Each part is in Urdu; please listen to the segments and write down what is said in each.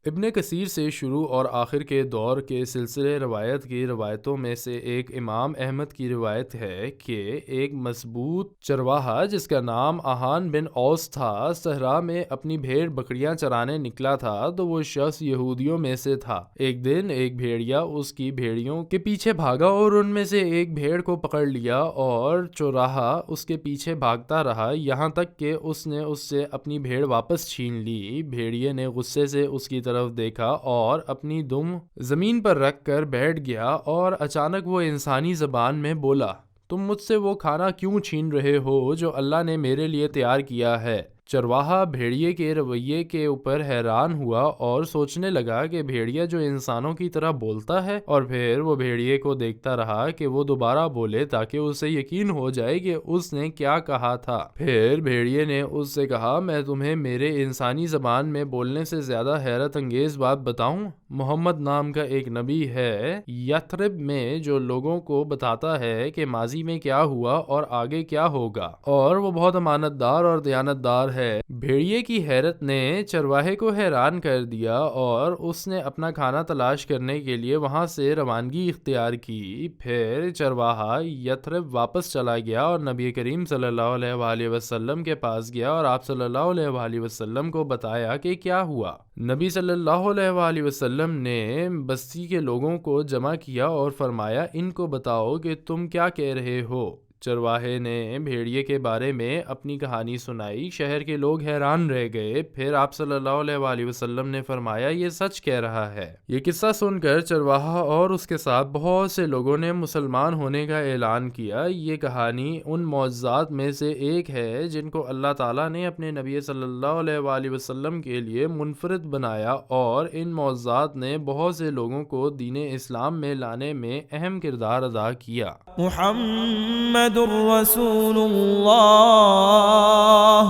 ابن کثیر سے شروع اور آخر کے دور کے سلسلے روایت کی روایتوں میں سے ایک امام احمد کی روایت ہے کہ ایک مضبوط چرواہا جس کا نام احان بن اوس تھا صحرا میں اپنی بھیڑ بکریاں چرانے نکلا تھا تو وہ شخص یہودیوں میں سے تھا۔ ایک دن ایک بھیڑیا اس کی بھیڑیوں کے پیچھے بھاگا اور ان میں سے ایک بھیڑ کو پکڑ لیا اور چوراہا اس کے پیچھے بھاگتا رہا یہاں تک کہ اس نے اس سے اپنی بھیڑ واپس چھین لی۔ بھیڑیے نے غصے سے اس کی طرف دیکھا اور اپنی دم زمین پر رکھ کر بیٹھ گیا اور اچانک وہ انسانی زبان میں بولا، تم مجھ سے وہ کھانا کیوں چھین رہے ہو جو اللہ نے میرے لیے تیار کیا ہے؟ چرواہا بھیڑیے کے رویے کے اوپر حیران ہوا اور سوچنے لگا کہ بھیڑیا جو انسانوں کی طرح بولتا ہے، اور پھر وہ بھیڑیے کو دیکھتا رہا کہ وہ دوبارہ بولے تاکہ اسے یقین ہو جائے کہ اس نے کیا کہا تھا۔ پھر بھیڑیے نے اس سے کہا، میں تمہیں میرے انسانی زبان میں بولنے سے زیادہ حیرت انگیز بات بتاؤں؟ محمد نام کا ایک نبی ہے یثرب میں جو لوگوں کو بتاتا ہے کہ ماضی میں کیا ہوا اور آگے کیا ہوگا، اور وہ بہت امانت دار اور دیانتدار ہے۔ بھیڑیے کی حیرت نے چرواہے کو حیران کر دیا اور اس نے اپنا کھانا تلاش کرنے کے لیے وہاں سے روانگی اختیار کی۔ پھر چرواہا یثرب واپس چلا گیا اور نبی کریم صلی اللہ علیہ وآلہ وسلم کے پاس گیا اور آپ صلی اللہ علیہ وآلہ وسلم کو بتایا کہ کیا ہوا۔ نبی صلی اللہ علیہ وآلہ وسلم نے بستی کے لوگوں کو جمع کیا اور فرمایا، ان کو بتاؤ کہ تم کیا کہہ رہے ہو۔ چرواہے نے بھیڑیے کے بارے میں اپنی کہانی سنائی، شہر کے لوگ حیران رہ گئے۔ پھر آپ صلی اللہ علیہ وآلہ وسلم نے فرمایا، یہ سچ کہہ رہا ہے۔ یہ قصہ سن کر چرواہا اور اس کے ساتھ بہت سے لوگوں نے مسلمان ہونے کا اعلان کیا۔ یہ کہانی ان معجزات میں سے ایک ہے جن کو اللہ تعالیٰ نے اپنے نبی صلی اللہ علیہ وآلہ وسلم کے لیے منفرد بنایا، اور ان معجزات نے بہت سے لوگوں کو دین اسلام میں لانے میں اہم کردار ادا کیا۔ محمد رسول اللہ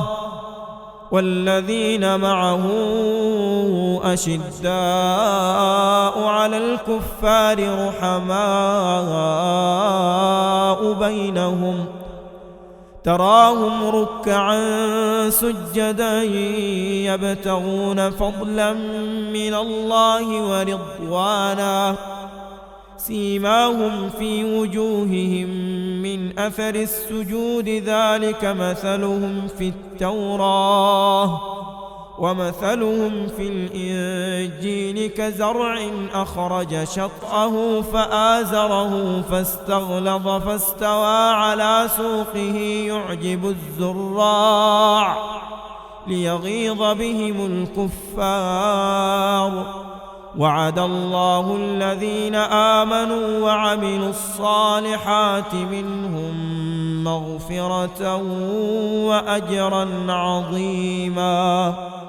والذین معه اشداء علی الکفار رحماء بینہم تراهم ركعا سجدا يبتغون فضلا من الله ورضوانا سيماهم في وجوههم من أثر السجود ذلك مثلهم في التوراة ومثلهم في الإنجيل كزرع أخرج شطأه فآزره فاستغلظ فاستوى على سوقه يعجب الزراع ليغيظ بهم الكفار وعد الله الذين آمنوا وعملوا الصالحات منهم مغفرة وأجرا عظيما۔